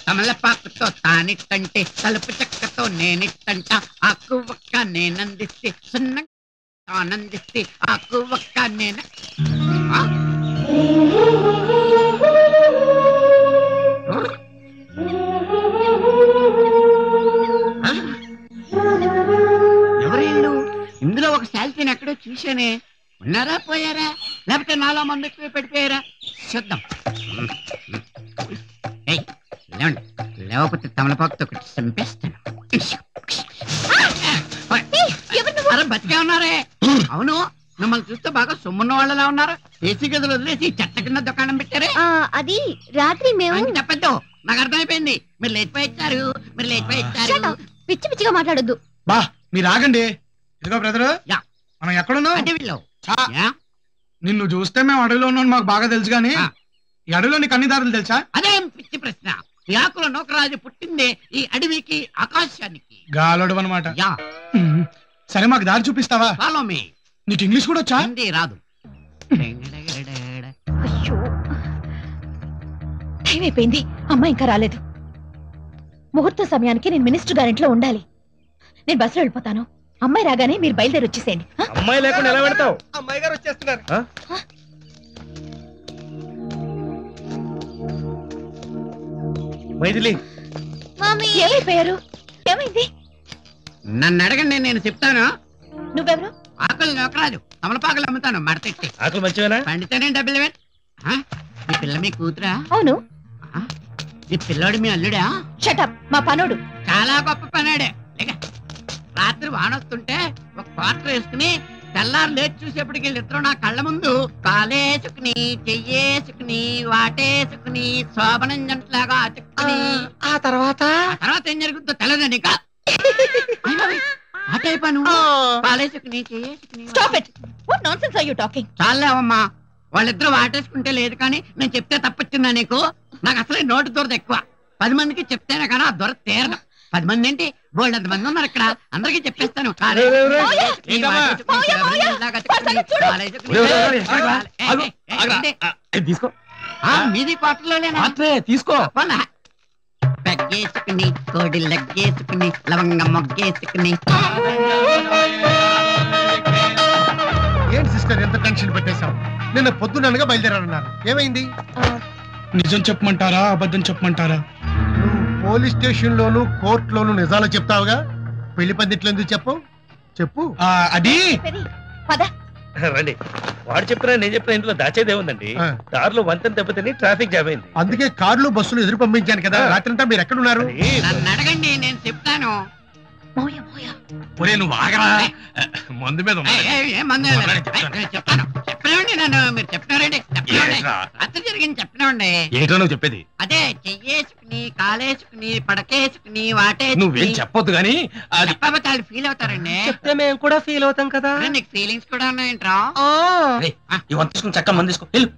తమలపాకుతో తానిట్టంటే తలుపు చెక్కతో నేనిట్టంట ఆకు ఒక్క నేనందిస్తే సున్నం ఆనందిస్తే ఆకు ఒక్క నేను ఎవరేళ్ళు ఇందులో ఒక శాల్తీని ఎక్కడో చూశానే ఉన్నారా పోయారా లేకపోతే నాలో మంది ఎక్కువ పడిపోయారా చూద్దాం లేకపోతే తమలపాకుతో ఒకటి చంపేస్తాను బతికే ఉన్నారే అవును మిమ్మల్ని చూస్తే బాగా సొమ్మున్న వాళ్ళలా ఉన్నారు ఏసీ గదులు వదిలేసి చెత్త కింద దుకాణం పెట్టారే అది రాత్రి మేము చెప్పద్దు నాకు అర్థమైపోయింది మీరు లేచిపోయి ఇచ్చారు మీరు లేచిపోయి ఇచ్చారు పిచ్చి పిచ్చిగా మాట్లాడొద్దు బా మీరు ఆగండి ఇదిగో బ్రదరు మనం ఎక్కడున్నాం నిన్ను చూస్తే మేము అడవిలో ఉన్నాం మాకు బాగా తెలుసు గానీ ఈ అడవిలో నీకు అన్ని దారులు తెలుసా అదేం పిచ్చి ప్రశ్న ఈ ఆకుల నౌకరాజు పుట్టిందే ఈ అడవికి ఆకాశానికి గాలోడు అనమాట సరే మాకు దారి చూపిస్తావా ఫాలో మీ నీకు ఇంగ్లీష్ కూడా వచ్చా హిందీ రాదు టైం అయిపోయింది అమ్మ ఇంకా రాలేదు ముహూర్త సమయానికి నేను మినిస్టర్ గారింట్లో ఉండాలి నేను బస్సులో వెళ్ళిపోతాను అమ్మాయి రాగానే మీరు బయలుదేరి వచ్చేసేయండి అమ్మాయి లేకుండా ఎలా వెళ్తావు అమ్మాయి గారు వచ్చేస్తున్నారు మైథిలి ఏమైపోయారు ఏమైంది నన్ను అడగండి నేను చెప్తాను నువ్వెవరు ఆకులు నౌకరాజు తమలపాకులు అమ్ముతాను మడతెట్టి ఆకులు మంచివేనా పండితేనే డబ్బులు ఈ పిల్ల మీ కూతురా అవును ఈ పిల్లోడు మీ అల్లుడా షటప్ మా పనోడు చాలా గొప్ప పనాడే రాత్రి వానొస్తుంటే ఒక క్వార్టర్ వేసుకుని తెల్లారు లేచి చూసేప్పటికి వీళ్ళిద్దరూ నా కళ్ళ ముందు కాలేసుకుని చెయ్యేసుకుని వాటేసుకుని శోభనం జంటలాగా అతుక్కుని ఆ తర్వాత ఏం జరుగుతుందో తెలదండి ఇంకా అటైపోను కాలేసుకుని చెయ్యేసుకుని చాలేవమ్మా వాళ్ళిద్దరూ వాటేసుకుంటే లేదు కానీ నేను చెప్తే తప్పొచ్చిందా నీకు నాకు అసలే నోటు దొరద ఎక్కువ 10 మందికి చెప్తేనే కానీ ఆ దొర తీరదు 10 మంది ఏంటి బోల్డ్ మంది ఉన్నారు ఇక్కడ అందరికీ చెప్పేస్తాను మీది క్వార్టర్లోనే తీసుకో పెగ్గేసుకుని కోడి లెగ్గేసుకుని లవంగ మొగ్గేసుకుని ఏంటి సిస్టర్ ఎంత టెన్షన్ పెట్టేశావు నిన్న పొద్దుననగా బయలుదేరాలన్నారు ఏమైంది నిజం చెప్పమంటారా అబద్ధం చెప్పమంటారా నువ్వు పోలీస్ స్టేషన్ లోను కోర్టులోను నిజాలు చెప్తావుగా పెళ్లి పందిట్లో ఎందుకు చెప్పు అది రండి వాడు చెప్తున్నా నేను చెప్పిన ఇంట్లో దాచేదే ఉందండి దారిలో వంతెన దెబ్బతిని ట్రాఫిక్ జామ్ అయింది అందుకే కార్లు బస్సులు ఎదురు పంపించాను కదా రాత్రంతా మీరు ఎక్కడున్నారు నన్ను అడగండి నేను చెప్తాను నువ్వు ఆగరా మందు మీద చెప్తాను చెప్పనివ్వండి నన్ను మీరు చెప్పినారండి రాత్రి జరిగింది చెప్పనివ్వండి ఏంటో నువ్వు చెప్పేది అదే చెయ్యేసుకుని కాలేసుకుని పడకేసుకుని వాటే నువ్వేం చెప్పొద్దు గానీ చెప్పకపోతే వాళ్ళు ఫీల్ అవుతారండి చెప్తే మేము కూడా ఫీల్ అవుతాం కదా నీకు ఫీలింగ్స్ కూడా ఉన్నాయంట్రా ఇవంత తీసుకుని చక్క మంది తీసుకో వెళ్ళు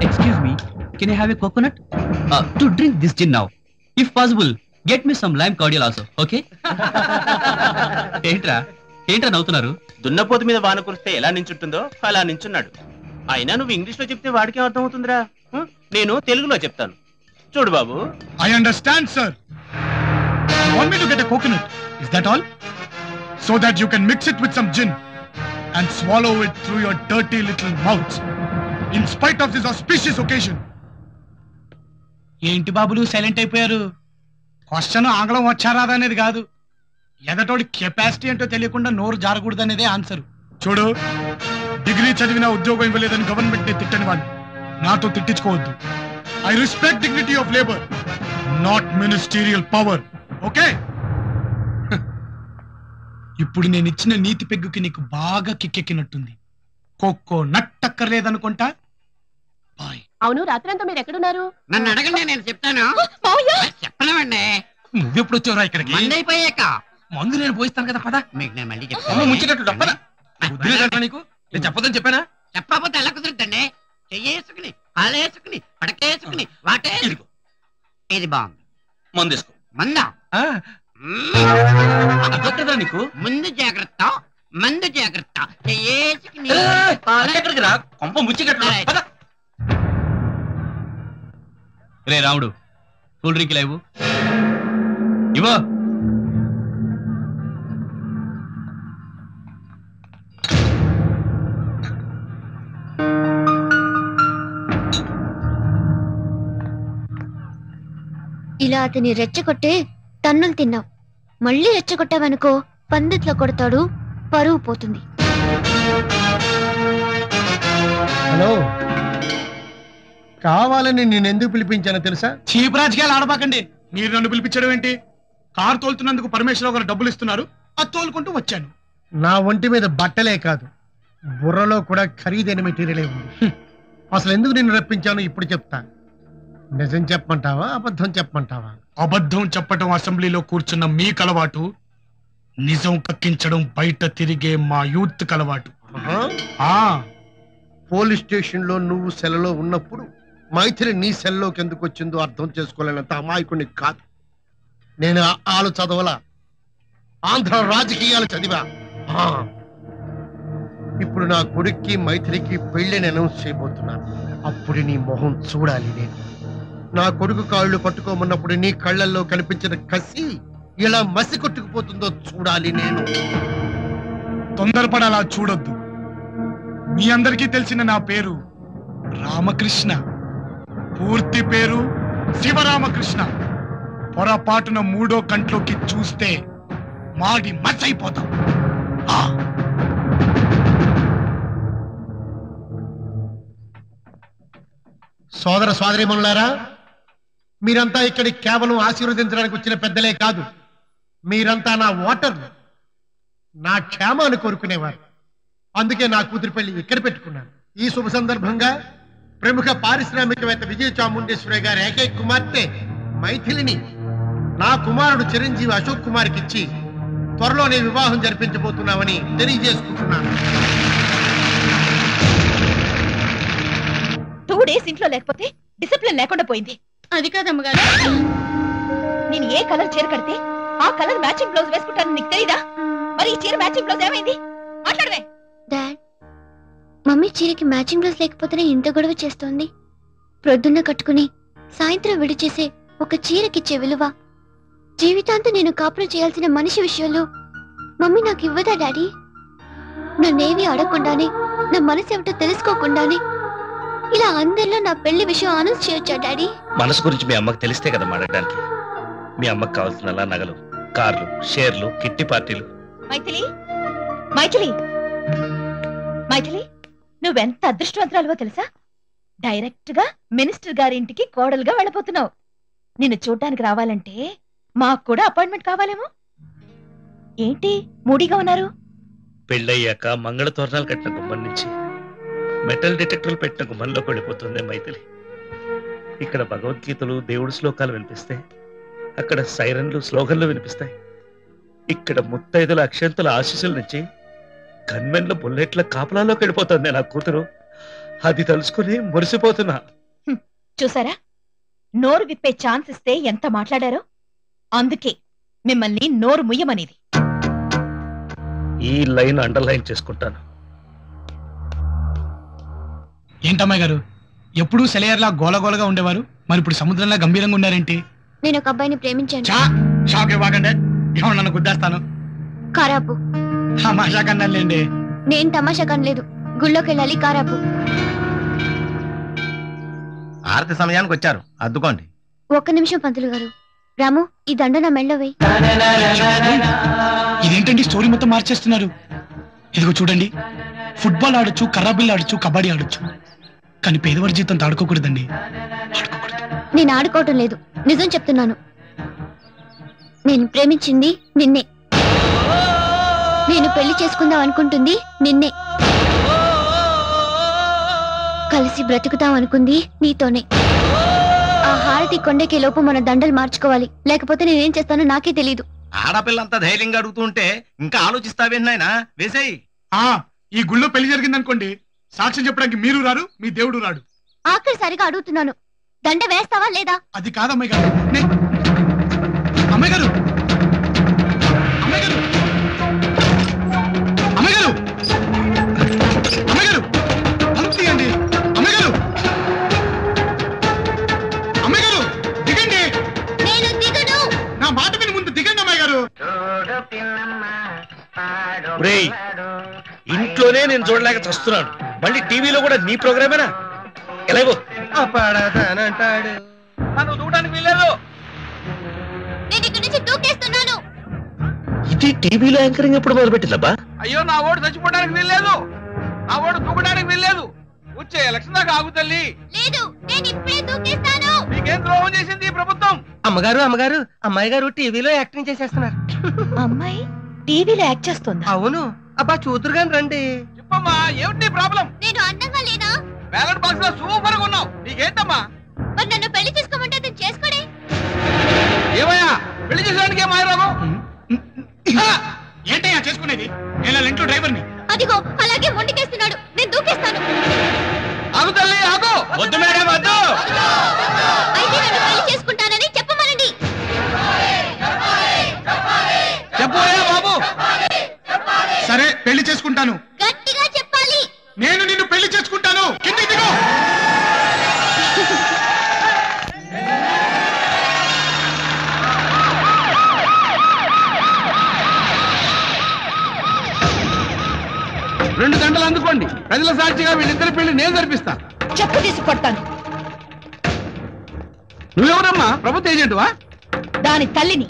Excuse me, can I have a coconut? To drink this gin now. If possible, get me some lime cordial also, okay? ఏంట్రా నవ్వుతున్నారు? దున్నపోతు మీద వాన కురిస్తే ఎలా నించుంటుందో అలా నించున్నాడు. అయినా నువ్వు ఇంగ్లీష్ లో చెప్తే వాడికి అర్థం అవుతుందిరా. నేను తెలుగులో చెప్తాను. చూడు బాబు. I understand, sir. You want me to get a coconut? Is that all? So that you can mix it with some gin and swallow it through your dirty little mouth. In spite of this auspicious occasion. ఏంటి బాబులు silent అయిపోయారు? Question ఆంగ్లం వచ్చారాదా అనేది కాదు, ఎదటోడి capacity ఏంటో తెలియకుండా నోరు జారకూడదు అనేదే ఆన్సర్. చూడు, డిగ్రీ చదివినా ఉద్యోగం ఇవ్వలేదని గవర్నమెంట్ ని తిట్టని వాడు నాతో తిట్టించుకోవద్దు. I respect dignity of labour, not ministerial power. Okay? ఇప్పుడు నేను ఇచ్చిన నీతి పెగ్గుకి నీకు బాగా కిక్కెక్కినట్టుంది. కోక్కో నట్టక్కర్లేదనుకుంటా. అవును, రాత్రంతా మీరు ఎక్కడున్నారు? నన్ను అడగండి, నేను చెప్తాను. చెప్పలేమండి. నువ్వెప్పుడు వచ్చావురా ఇక్కడికి? మంది అయిపోయాక. మందు నేను పోయిస్తాను కదా, పద. మీకు నేను మళ్ళీ చెప్తాను. ముంచేటట్టు తప్పదా? నీకు నేను చెప్పదని చెప్పానా? చెప్పకపోతే ఎలా కుదురుతండి? చెయ్యేసుకుని కాలేసుకుని పడకేసుకుని వాటే. ఇది బాగుంది. మందు తీసుకో. మందా? నీకు ముందు జాగ్రత్త మందు జాగ్రత్త చెయ్యేసుకుని ఎక్కడికి రా కొంప ముచ్చిగట్టు రే రాముడు కూల్ డ్రింక్ లేవు ఇవో ఇలా అతని రెచ్చగొట్టే తన్నులు తిన్నావు. మళ్ళీ రెచ్చగొట్టావనుకో పందిట్లో కొడతాడు, పరువు పోతుంది. హలో, కావాలని నేను ఎందుకు పిలిపించానో తెలుసా? చీప్ రాజకీయాలు ఆడబాకండి. మీరు నన్ను పిలిపించడం ఏంటి? కారు తోలుతున్నందుకు పరమేశ్వరరావు గారు డబ్బులు ఇస్తున్నారు, అది తోలుకుంటూ వచ్చాను. నా ఒంటి మీద బట్టలే కాదు, బుర్రలో కూడా ఖరీదైన మెటీరియలే ఉంది. అసలు ఎందుకు నిన్ను రప్పించాను ఇప్పుడు చెప్తా. నిజం చెప్పమంటావా, అబద్ధం చెప్పమంటావా? అబద్ధం చెప్పటం అసెంబ్లీలో కూర్చున్న మీ కలవాటు, నిజం కక్కించడం బయట తిరిగే మా యూత్ కలవాటు. పోలీస్ స్టేషన్ లో నువ్వు సెలలో ఉన్నప్పుడు మైథిలి నీ సెల్లోకి ఎందుకు వచ్చిందో అర్థం చేసుకోలేనంత అమాయకుని కాదు. నేను ఆలు చదవలా, ఆంధ్ర రాజకీయాలు చదివా. ఇప్పుడు నా కొడుక్కి మైథిలికి పెళ్లిని అనౌన్స్ చేయబోతున్నాను. అప్పుడు నీ మొహం చూడాలి నేను. నా కొడుకు కాళ్ళు పట్టుకోమన్నప్పుడు నీ కళ్ళల్లో కనిపించిన కసి ఎలా మసి కొట్టుకుపోతుందో చూడాలి నేను. తొందరపడి అలా చూడొద్దు. మీ అందరికీ తెలిసిన నా పేరు రామకృష్ణ, పూర్తి పేరు శివరామకృష్ణ. పొరపాటున మూడో కంట్లోకి చూస్తే మాడి మచ్చైపోతాం. సోదర సోదరీమణులారా, మీరంతా ఇక్కడికి కేవలం ఆశీర్వదించడానికి వచ్చిన పెద్దలే కాదు, మీరంతా నా ఓటర్లు, నా క్షేమాన్ని కోరుకునేవారు. అందుకే నా కూతురి పెళ్లి ఇక్కడ పెట్టుకున్నాను. ఈ శుభ సందర్భంగా ప్రముఖ పారిశ్రామికవేత్త విజయ చాముండేశ్వరి గారి ఏకైక కుమార్తె మైథిలిని నా కుమారుడు చిరంజీవి అశోక్ కుమార్కి ఇచ్చి త్వరలోనే వివాహం జరిపించబోతున్నామని తెలియజేసుకుంటున్నాను. 2 days ఇంట్లో లేకపోతే డిసిప్లిన్ లేకుండా పోయింది. అది కాదమ్మగారు, నేను ఏ కలర్ చీర కడితే ఆ కలర్ మ్యాచింగ్ బ్లౌజ్ వేసుకుంటాను నీకు తెలీదా? మరి ఈ చీర మ్యాచింగ్ బ్లౌజ్ ఏమైంది? మాట్లాడవే. డాడ్, మమ్మీ చీరకి మ్యాచింగ్ బ్లౌజ్ లేకపోతేనే ఇంత గొడవ చేస్తోంది. ప్రొద్దున్న కట్టుకుని సాయంత్రం విడిచేసే ఒక చీరకిచ్చే విలువ, జీవితాంతం నేను కాపురం చేయాల్సిన మనిషి విషయంలో మమ్మీ నాకు ఇవ్వదా డాడీ? నన్నేవి అడగకుండానే, నా మనసు ఏమిటో తెలుసుకోకుండానే ఇలా అందరిలో నా పెళ్లి విషయం అనౌన్స్ చేయొచ్చా డాడీ? మనసు గురించి మీ అమ్మకి తెలిస్తే కదా మాట్లాడడానికి. మీ అమ్మకి కావాల్సిన నగలు, కార్లు, షేర్లు, కిట్టి పార్టీలు. మైథిలి, మైథిలి, మైథిలి, నువ్వెంత అదృష్టవంతురాలువో తెలుసా? డైరెక్ట్ గా మినిస్టర్ గారింటికి కోడలుగా వెళ్ళిపోతున్నావు. నిన్ను చూడ్డానికి రావాలంటే మాకు కూడా అపాయింట్మెంట్ కావాలేమో. ఏంటి మూడీగా ఉన్నారు? పెళ్ళయ్యాక మంగళ తోరణాలు కట్టిన గుమ్మం నుంచి మెటల్ డిటెక్టర్లు పెట్టిన గుమ్మంలోకి వెళ్ళిపోతుంది మైథిలి. ఇక్కడ భగవద్గీతలు, దేవుడి శ్లోకాలు వినిపిస్తే అక్కడ సైరన్లు, స్లోగన్లు వినిపిస్తాయి. ఇక్కడ ముత్తైదుల అక్షంతుల ఆశీస్సుల నుంచి గన్మెన్ల బుల్లెట్ల కాపలాలోకి వెళ్ళిపోతుంది నా కూతురు. అది తలుసుకుని మురిసిపోతున్నా. చూసారా, నోరు విప్పే ఛాన్స్ ఇస్తే ఎంత మాట్లాడారో. అందుకే మిమ్మల్ని నోరు ముయ్యమనేది. ఈ లైన్ అండర్లైన్ చేసుకుంటాను. ఏంటమ్మాయి గారు, ఎప్పుడూ సెలయర్లా గోలగోలగా ఉండేవారు, మరి ఇప్పుడు సముద్రంలా గంభీరంగా ఉన్నారేంటి? నేను ఒక అబ్బాయిని ప్రేమించాను. షాక్ ఇవ్వకండి, ఏమన్నా నన్ను గుద్దేస్తాను. కారాపు. తమాషా కన్నాలేండి. నేను తమాషా కనలేదు. గుళ్ళోకి వెళ్ళాలి, కారాపు. ఆరతి సమయానికి వచ్చారు, అద్దుకోండి. 1 నిమిషం పంతులు గారు. రాము, ఈ దండ నా మెళ్ళో వేయి. ఇదేంటండి స్టోరీ మొత్తం మార్చేస్తున్నారు? ఇదిగో చూడండి, ఫుట్బాల్ ఆడొచ్చు, కర్రాబిల్ ఆడొచ్చు, కబడ్డీ ఆడొచ్చు, కానీ పేదవాడి జీవితంతో ఆడుకోకూడదండి. నేను ఆడుకోవటం లేదు, నిజం చెప్తున్నాను. నేను ప్రేమించింది నిన్నే. నేను పెళ్లి చేసుకుందాం అనుకుంటుంది నిన్నే. కలిసి బ్రతుకుతాం అనుకుంది నీతోనే. ఆ హారతి కొండకి లోపు మన దండలు మార్చుకోవాలి, లేకపోతే నేనేం చేస్తానో నాకే తెలీదు. ఆడపిల్లంతా ధైర్యంగా అడుగుతూ ఉంటే ఇంకా ఆలోచిస్తావేంటి నాయనా? వేసేయి. ఈ గుళ్ళో పెళ్లి జరిగిందనుకోండి, సాక్ష్యం చెప్పడానికి మీరు రారు, మీ దేవుడు రాడు. ఆఖరిసారిగా అడుగుతున్నాను, దండ వేస్తావా లేదా? అది కాదు అమ్మాయి గారు. అమ్మాయి గారు, అమ్మాయి గారు, అమ్మాయి ఇంట్లోనే నేను చూడలేక చస్తున్నాను, మళ్ళీ టీవీలో కూడా నీ ప్రోగ్రామేనా? ఎలాగో అపాడతానంటాడు. నువ్వు దూకడానికి వీల్లేదు. నేను ఇక్కడి నుంచి దూకేస్తున్నాను. ఇది టీవీలో యాంకరింగ్ ఎప్పుడు మొదలుపెట్టిందబ్బా? అయ్యో నా ఓటు చచ్చిపోవడానికి వీల్లేదు, నా ఓటు దూకడానికి వీల్లేదు. వచ్చే ఎలక్షన్ దాకా ఆగు తల్లి. లేదు, నేను ఇప్పుడే దూకేస్తాను. నీకేం ద్రోహం చేసింది ఈ ప్రభుత్వం? అమ్మగారు అమ్మాయి గారు టీవీలో యాక్టింగ్ చేసేస్తున్నారు. అమ్మాయి టీవీలో యాక్ట్ చేస్తుందా? అవును. అబ్బా చూతురు గాని రండి. చెప్పమ్మా, ఏమిటి ప్రాబ్లం? నేను అందంగా లేనా? బ్యాలెట్ బాక్స్ లో సూపర్ గా ఉన్నావు, నీకేంటమ్మా? మరి నన్ను పెళ్లి చేసుకోమంటే అతను చేసుకోడే. ఏమయ్యా పెళ్లి చేసేవాడికి ఏం రోగం? ఏంటయ్యా చేసుకునేది? నేను ఇంట్లో డ్రైవర్ని. అదిగో అలాగే మొండికేస్తున్నాడు. నేను దూకేస్తాను. ఆగు తల్లి ఆగు. వద్దు మేడం వద్దు. అయితే నన్ను పెళ్లి చేసుకుంటానని చెప్పమనండి. చెప్పోయా బాబు. సరే పెళ్లి చేసుకుంటాను. గట్టిగా చెప్పాలి. నేను నిన్ను పెళ్లి చేసుకుంటాను. కిందికి దిగు. రెండు గంటలు అందుకోండి. ప్రజల సాక్షిగా వీళ్ళిద్దరి పెళ్లి నేను జరిపిస్తా. చెప్పు తీసి కొడతాను. నువ్వెవరమ్మా? ప్రభుత్వ ఏజెంటువా? దాని తల్లిని.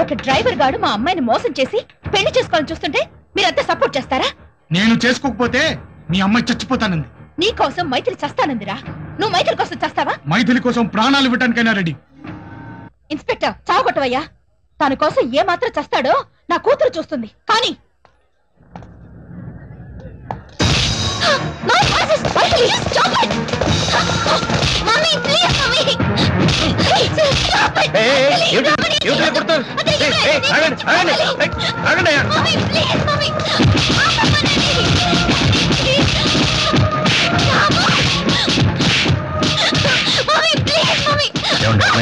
ఒక డ్రైవర్ గాడు మా అమ్మాయిని మోసం చేసి పెళ్లి చేసుకోవాలని చూస్తుంటే మీరంతా సపోర్ట్ చేస్తారా? నేను చేసుకోకపోతే మీ అమ్మాయి చచ్చిపోతానంది. నీ కోసం మైత్రి చస్తానందిరా. నువ్వు మైత్రి కోసం చస్తావా? మైథిలి కోసం ప్రాణాలు ఇవ్వటానికైనా రెడీ. ఇన్స్పెక్టర్ చావగొట్టవయ్యా. తన కోసం ఏ మాత్రం చస్తాడో నా కూతురు చూస్తుంది. కానీ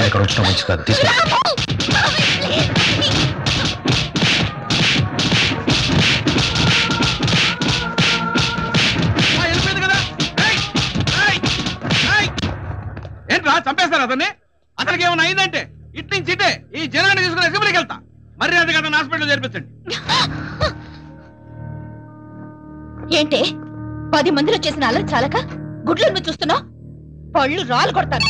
ఎక్కడ వచ్చినా మంచి కాదు, తీసుకు. ఏంట్రా చంపేస్తారు అతన్ని? అతనికి ఏమైనా అయిందంటే ఇటు నుంచి ఇటే ఈ జనాన్ని తీసుకుని అసెంబ్లీకి వెళ్తా. మరి అది కదా హాస్పిటల్ చేర్పించండి. ఏంటే 10 మందిలో చేసిన అల్లరి చాలక గుడ్లు నువ్వు చూస్తున్నావు? పళ్ళు రాలు కొడతాను.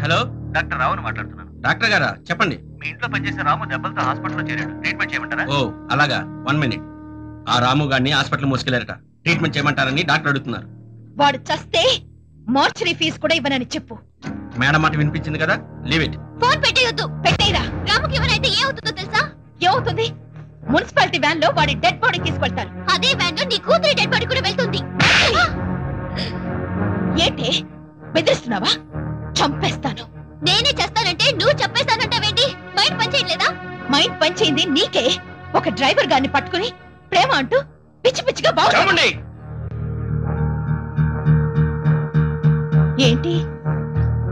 హలో, డాక్టర్ రావుని మాట్లాడుతున్నాను. డాక్టర్ గారా చెప్పండి. మీ ఇంట్లో పనిచేసే రాము దెబ్బలతో హాస్పిటల్లో చేరాడు. ట్రీట్మెంట్ చేయమంటారా? ఓ అలాగా, 1 మినిట్. ఆ రాము గారిని హాస్పిటల్ మోసుకెళ్లారట. ట్రీట్మెంట్ చేయమంటారని డాక్టర్ అడుగుతున్నారు. వాడు చస్తే మార్చరీ ఫీజు కూడా ఇవ్వనని చెప్పు. మేడం మాట వినిపించింది కదా, లీవ్ ఇట్. ఫోన్ పెట్టేయొద్దు. పెట్టేరా. రాముకి ఎవరైతే ఏమవుతుందో తెలుసా? ఏమవుతుంది? మున్సిపాలిటీ వ్యాన్ లో వాడి డెడ్ బాడీ తీసుకెళ్తారు. అదే వ్యాన్ లో నీ కూతురి డెడ్ బాడీ కూడా వెళ్తుంది. ఏంటే బెదిరిస్తున్నావా? చంపేస్తాను. నేనే చేస్తానంటే నువ్వు చెప్పేస్తానంటావేంటి? మైండ్ పనిచేయట్లేదా? మైండ్ పనిచేయింది నీకే. ఒక డ్రైవర్ గారిని పట్టుకుని ప్రేమ అంటూ పిచ్చి పిచ్చిగా బాగుంది. ఏంటి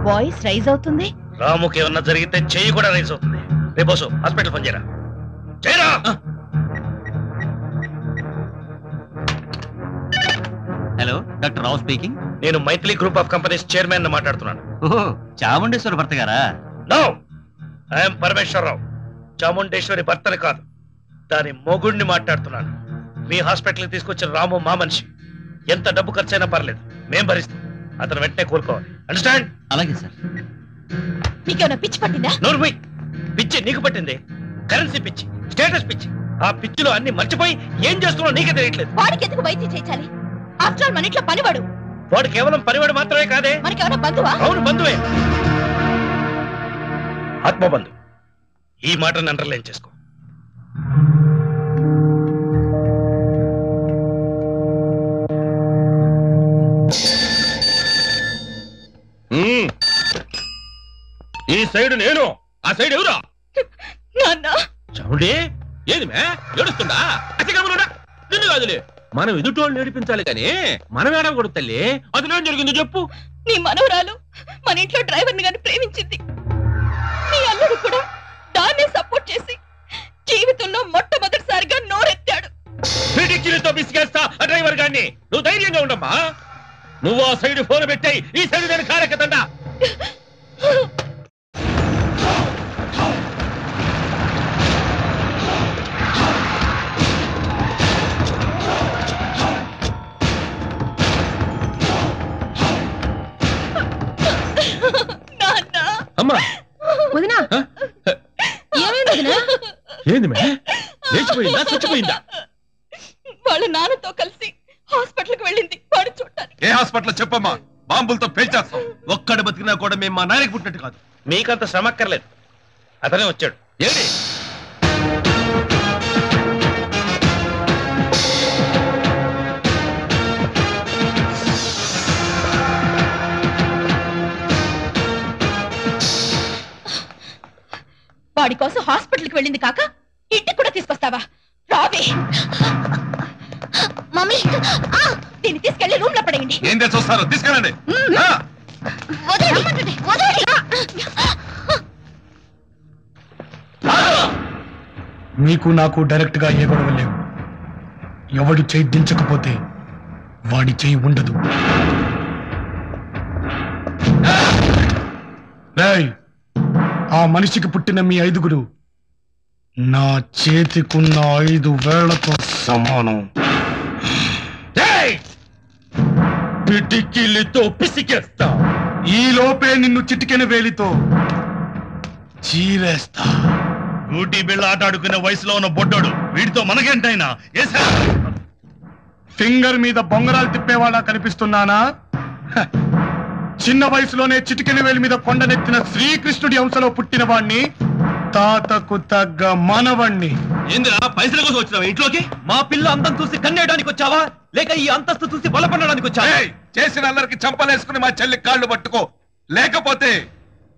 వాయిస్ రైజ్ అవుతుంది? రాముకి ఏమన్నా జరిగితే చెయ్యి కూడా రైజ్ అవుతుంది. రేపోసు హాస్పిటల్ పని చేయరా. చేయరా. Hello, doctor Rao speaking. నేను Maithili group of companies chairman మాట్లాడుతున్నాను. ఓహో, చాముండేశ్వర భర్త గారా? No, I'm Parameswara Rao. చాముండేశ్వరి భర్తని కాదు, దాని మొగుడిని మాట్లాడుతున్నాను. మీ హాస్పిటల్కి తీసుకొచ్చిన రాము మా మనిషి. ఎంత డబ్బు ఖర్చైనా పర్లేదు, మేం భరిస్తాం. అతను వెంటనే కోలుకోవాలి. అండర్స్టాండ్? అలాగే సార్. నీకేమైనా పిచ్చి పట్టిందా? నోర్మై, పిచ్చి నీకు పట్టింది. కరెన్సీ పిచ్చి, స్టేటస్ పిచ్చి. ఆ పిచ్చిలో అన్ని మర్చిపోయి ఏం చేస్తున్నావు నీకే తెలియట్లేదు. వాడికి ఎందుకు వైద్యం చేయించాలి? ఆఫ్టర్ ఆల్ మన ఇంట్లో పనివాడు. వాడు కేవలం పనివాడు మాత్రమే కాదే, మనకేమైనా బంధువా? అవును బంధువే, ఆత్మబంధు. ఈ మాటను అండర్లైన్ చేసుకో. ఈ సైడ్ నేను, ఆ సైడ్ ఎవరు? నాన్న, చౌండి ఏది మే ఏడుస్తుందా? అతిగమనుడా, నిన్ను కాదులే. మనం ఎదుటోళ్ళు నేర్పించాలి కానీ మనం ఏడవకూడదు తల్లి. అసలేం జరిగిందో చెప్పు. నీ మనవరాలు మన ఇంట్లో డ్రైవర్ని గాని ప్రేమించింది. నీ అల్లుడు కూడా దాన్నే సపోర్ట్ చేసి జీవితంలో మొట్టమొదటిసారిగా నోరెత్తాడు. పిడికిలితో బిసిగేస్తా ఆ డ్రైవర్ గారిని. నువ్వు ధైర్యంగా ఉండమ్మా. నువ్వు ఆ సైడ్ ఫోన్ పెట్టాయి, ఈ సైడ్ నేను కారెక్కదండా. ఏమైంది మే? లేచిపోయిందా చచ్చిపోయిందా? వాళ్ళ నాన్నతో కలిసి హాస్పిటల్కి వెళ్ళింది వాడు చూడటానికి. ఏ హాస్పిటల్ చెప్పమ్మా, బాంబులతో పేల్చేస్తాం. ఒక్కడు బతికినా కూడా మేము మా నాయనకి పుట్టినట్టు కాదు. మీకంత శ్రమక్కర్లేదు, అతనే వచ్చాడు. ఏంటి వాడి కోసం హాస్పిటల్కి వెళ్ళింది కాక ఇంటికి కూడా తీసుకొస్తావా? రావే మమ్మీ దీన్ని తీసుకెళ్లి రూమ్ లో పడేయండి. ఏందే చూస్తారు, తీసుకెళ్ళండి. ఆ, వదలండి, వదలండి. నీకు నాకు డైరెక్ట్ గా ఏ గొడవ లేవు. ఎవడు చేయి దించకపోతే వాడి చేయి ఉండదు. రేయ్, ఆ మనిషికి పుట్టిన మీ 5గురు నా చేతికున్న 5 వేళ్లతో సమానం. పిటికిలితో పిసికేస్తా. ఈ లోపే నిన్ను చిటికెన వేలితో చీరేస్తా. గూటి బిళ్ళ ఆట ఆడుకునే వయసులో ఉన్న బొడ్డోడు వీడితో మనకేంటైనా. ఫింగర్ మీద బొంగరాలు తిప్పేవాడా కనిపిస్తున్నానా? హ, చిన్న వయసులోనే చిటికెన వేలి మీద కొండనెత్తిన శ్రీకృష్ణుడి అంశలో పుట్టిన వాణ్ణి, తాతకు తగ్గ మనవణ్ణి. ఏందిరా పైసల కోసం వచ్చినావు ఇంట్లోకి? మా పిల్ల అందం చూసి కన్నేయడానికి వచ్చావా, లేక ఈ అంతస్తు చూసి బలపడడానికి వచ్చావా? ఏయ్, చేసిన అల్లరికి చంపలేసుకుని మా చెల్లి కాళ్ళు పట్టుకో, లేకపోతే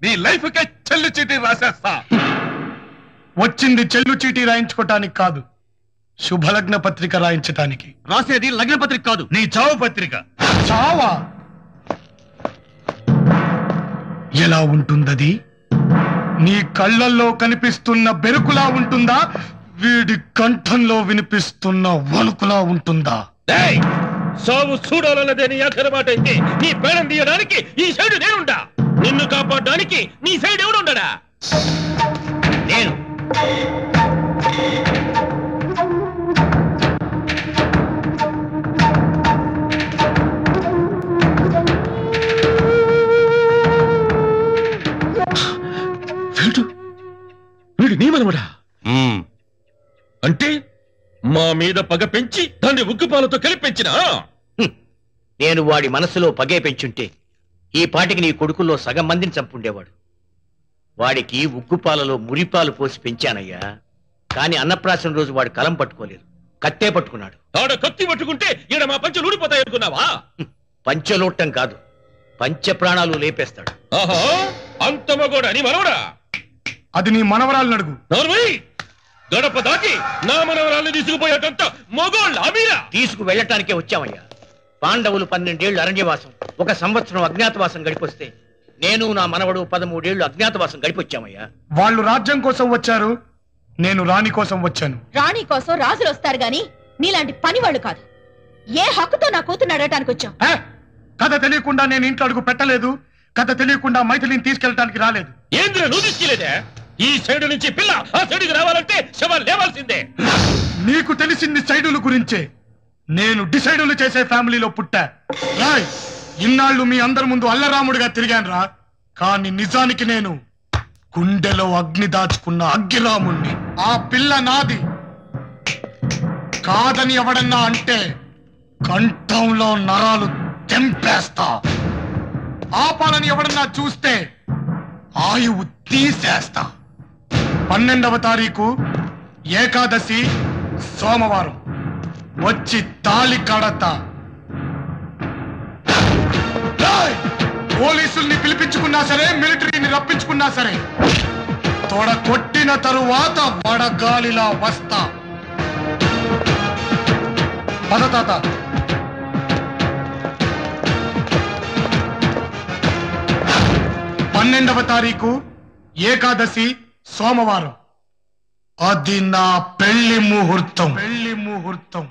నీ లైఫ్ కే చెల్లు చీటీ రాసేస్తా. వచ్చింది చెల్లు చీటీ రాయించుకోటానికి కాదు, శుభలగ్న పత్రిక రాయించటానికి. రాసేది లగ్న పత్రిక కాదు, నీ చావు పత్రిక. చావా? ఎలా ఉంటుందది? నీ కళ్ళల్లో కనిపిస్తున్న బెరుకులా ఉంటుందా, వీడి కంఠంలో వినిపిస్తున్న వణుకులా ఉంటుందా? ఏయ్, సావు చూడాలన్నదే నీ ఆఖరి మాట అయితే నీ పేడం తీయడానికి ఈ సైడ్ నేనుండా. నిన్ను కాపాడడానికి నీ సైడ్ ఎవడుండడా? నేను వీడు నీ మనవడా? అంటే మా మీద పగ పెంచి దాన్ని ఉగ్గుపాలతో కలిపి పెంచినా? నేను వాడి మనసులో పగే పెంచుంటే ఈ పాటికి నీ కొడుకుల్లో సగం మందిని చంపుండేవాడు. వాడికి ఉగ్గుపాలలో మురిపాలు పోసి పెంచానయ్యా. కాని అన్నప్రాసన రోజు వాడు కలం పట్టుకోలేదు, కత్తే పట్టుకున్నాడు. ఆడ కత్తి పట్టుకుంటే ఈడ మా పంచలు ఊడిపోతాయి అనుకున్నావా? పంచలోట్టం కాదు, పంచ ప్రాణాలు లేపేస్తాడు. ఆహా, అంత మగోడా నీ మనవడా? అది నీ మనవరాలను అడుగు. నోర్మై, గడప దాటి నా మనవరాలను తీసుకుపోయేటంత మగోళ్ళ మీరా? తీసుకు వెళ్ళటానికే వచ్చామయ్యా. పాండవులు 12 ఏళ్లు అరణ్యవాసం, 1 సంవత్సరం అజ్ఞాతవాసం గడిపొస్తే నేను నా మనవడు 13 ఏళ్లు అజ్ఞాతవాసం గడిపొచ్చామయ్యా. వాళ్ళు రాజ్యం కోసం వచ్చారు, నేను రాణి కోసం వచ్చాను. రాణి కోసం రాజులు వస్తారు గాని నీలాంటి పని వాళ్ళు కాదు. ఏ హక్కుతో నా కూతురు అడగటానికి వచ్చావు? కథ తెలియకుండా నేను ఇంట్లో అడుగు పెట్టలేదు, కథ తెలియకుండా మైథిలిని తీసుకెళ్ళటానికి రాలేదు. ఏంద్ర నువ్వు తీసుకెళ్లేదే? ఈ సైడు నుంచి పిల్ల ఆ సైడుకి రావాలంటే శవాలు లేవాల్సిందే. నీకు తెలిసింది సైడుల గురించే. నేను డిసైడులు చేసే ఫ్యామిలీలో పుట్టా. రాయ్, ఇన్నాళ్ళు మీ అందరి ముందు అల్లరాముడిగా తిరిగాను రా, కానీ నిజానికి నేను గుండెలో అగ్ని దాచుకున్న అగ్గిరాముణ్ణి. ఆ పిల్ల నాది కాదని ఎవడన్నా అంటే కంఠంలో నరాలు తెంపేస్తా. ఆపాలని ఎవడన్నా చూస్తే ఆయువు తీసేస్తా. 12వ తారీఖు ఏకాదశి సోమవారం వచ్చి తాళి కడతా. పోలీసుల్ని పిలిపించుకున్నా సరే, మిలిటరీని రప్పించుకున్నా సరే, తొడ కొట్టిన తరువాత వడగాలిలా వస్తా. పద తాత. 12వ తారీఖు ఏకాదశి సోమవారం, అది నా పెళ్లి ముహూర్తం. పెళ్లి ముహూర్తం.